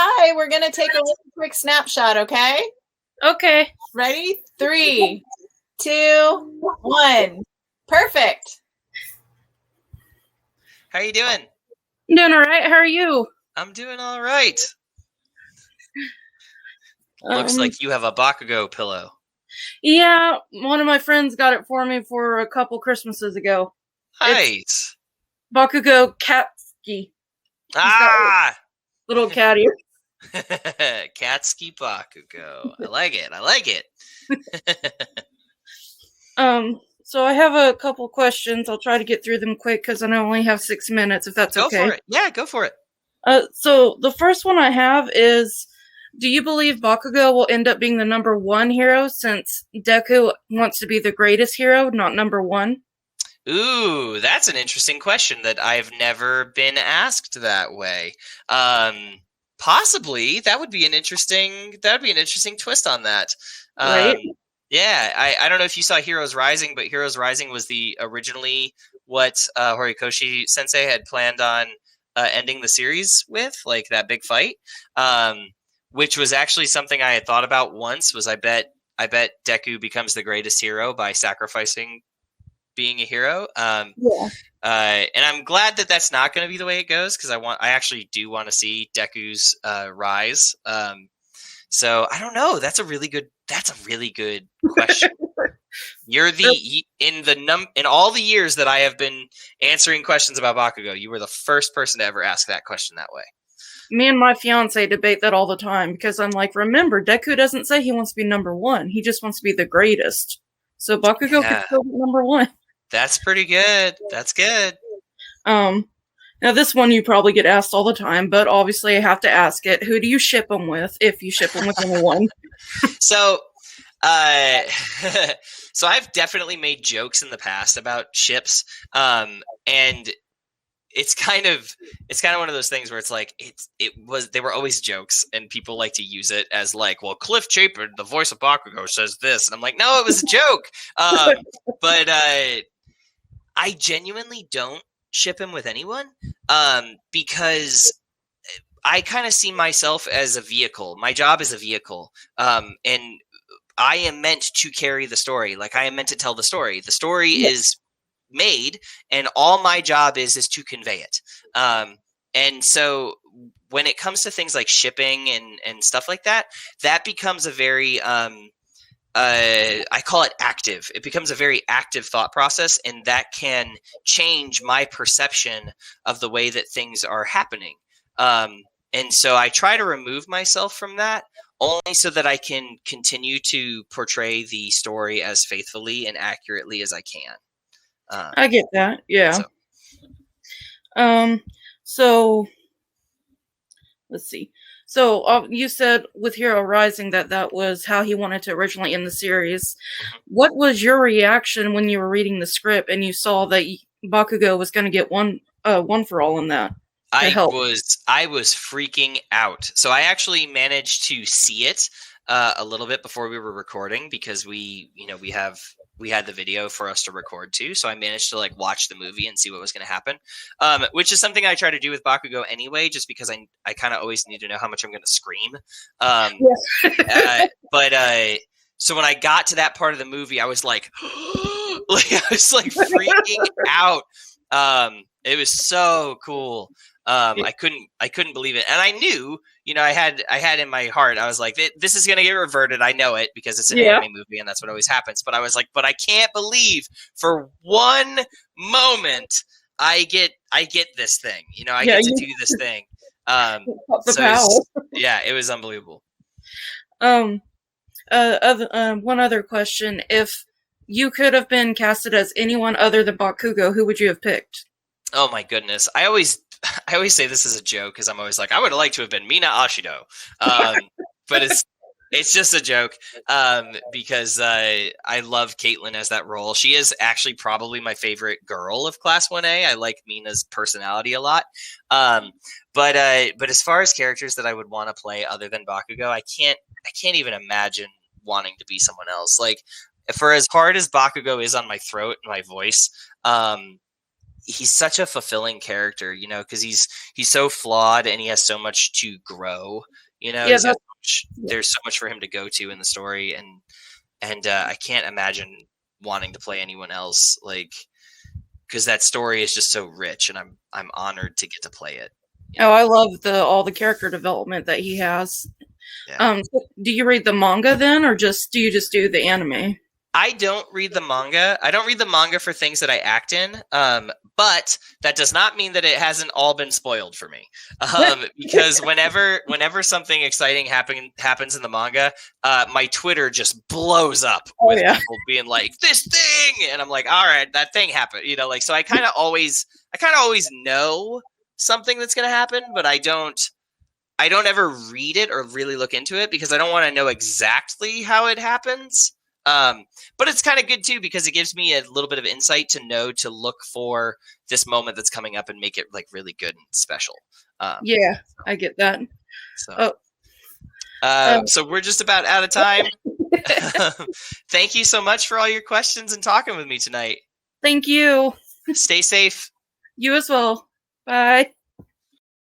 hi. We're going to take a really quick snapshot, okay? Okay. Ready? 3, 2, 1. Perfect. How you doing? I'm doing all right. How are you? I'm doing all right. Looks like you have a Bakugou pillow. Yeah, one of my friends got it for me for a couple Christmases ago. Nice. It's Bakugou Katsuki. Ah! Little cat ear. Katsuki Bakugou. I like it. So I have a couple questions. I'll try to get through them quick because I only have 6 minutes, if that's okay. Go for it. Yeah, go for it. So the first one I have is, do you believe Bakugou will end up being the number 1 hero since Deku wants to be the greatest hero, not number 1? Ooh, that's an interesting question that I've never been asked that way. Possibly that would be an interesting twist on that. Right. Yeah, I don't know if you saw Heroes Rising, but Heroes Rising was originally what Horikoshi Sensei had planned on ending the series with, like that big fight, which was actually something I had thought about once. Was I bet Deku becomes the greatest hero by sacrificing being a hero. And I'm glad that that's not going to be the way it goes, because I actually do want to see Deku's rise. So I don't know. That's a really good question. You're in all the years that I have been answering questions about Bakugou, you were the first person to ever ask that question that way. Me and my fiance debate that all the time, because I'm like, remember, Deku doesn't say he wants to be number 1. He just wants to be the greatest. So Bakugou could still be number 1. That's pretty good. That's good. Now this one you probably get asked all the time, but obviously I have to ask it. Who do you ship them with, if you ship them with anyone? So I've definitely made jokes in the past about ships, and it's kind of one of those things where it's like they were always jokes, and people like to use it as like, well, Cliff Chapin, the voice of Bakugou, says this, and I'm like, no, it was a joke. But I genuinely don't ship him with anyone, because I kind of see myself as a vehicle. My job is a vehicle, and I am meant to carry the story. Like, I am meant to tell the story. The story is made, and all my job is to convey it. And so when it comes to things like shipping and stuff like that, that becomes a very I call it active. It becomes a very active thought process, and that can change my perception of the way that things are happening. And so I try to remove myself from that, only so that I can continue to portray the story as faithfully and accurately as I can. I get that, yeah. So let's see. So you said with Hero Rising that was how he wanted to originally end the series. Mm-hmm. What was your reaction when you were reading the script and you saw that Bakugou was going to get one for all in that? I was freaking out. So I actually managed to see it a little bit before we were recording, because we had the video for us to record too. So I managed to like watch the movie and see what was going to happen, which is something I try to do with Bakugou anyway, just because I kind of always need to know how much I'm going to scream. So when I got to that part of the movie, I was like, I was like freaking out. It was so cool. I couldn't believe it. And I knew, I had in my heart, I was like, this is going to get reverted. I know it, because it's an anime movie and that's what always happens. But I was like, but I can't believe for one moment I get this thing, I get to do this thing. It was unbelievable. One other question. If you could have been casted as anyone other than Bakugou, who would you have picked? Oh my goodness. I always say this as a joke, because I'm always like, I would have liked to have been Mina Ashido. But it's just a joke, because I love Caitlyn as that role. She is actually probably my favorite girl of Class 1A. I like Mina's personality a lot. But as far as characters that I would want to play other than Bakugou, I can't even imagine wanting to be someone else. Like, for as hard as Bakugou is on my throat and my voice, he's such a fulfilling character, you know, because he's so flawed and he has so much to grow. You know, Yeah, there's so much for him to go to in the story, and I can't imagine wanting to play anyone else, like, because that story is just so rich, and I'm honored to get to play it. Oh, I love all the character development that he has. Yeah. Do you read the manga then, or do you just do the anime? I don't read the manga. I don't read the manga for things that I act in. But that does not mean that it hasn't all been spoiled for me. Because whenever something exciting happens in the manga, my Twitter just blows up with people being like, "This thing," and I'm like, "All right, that thing happened." You know, like, so I kind of always know something that's going to happen, but I don't ever read it or really look into it because I don't want to know exactly how it happens. But it's kind of good too because it gives me a little bit of insight to know to look for this moment that's coming up and make it like really good and special. Yeah, I get that. So we're just about out of time. Thank you so much for all your questions and talking with me tonight. Thank you. Stay safe. You as well. Bye.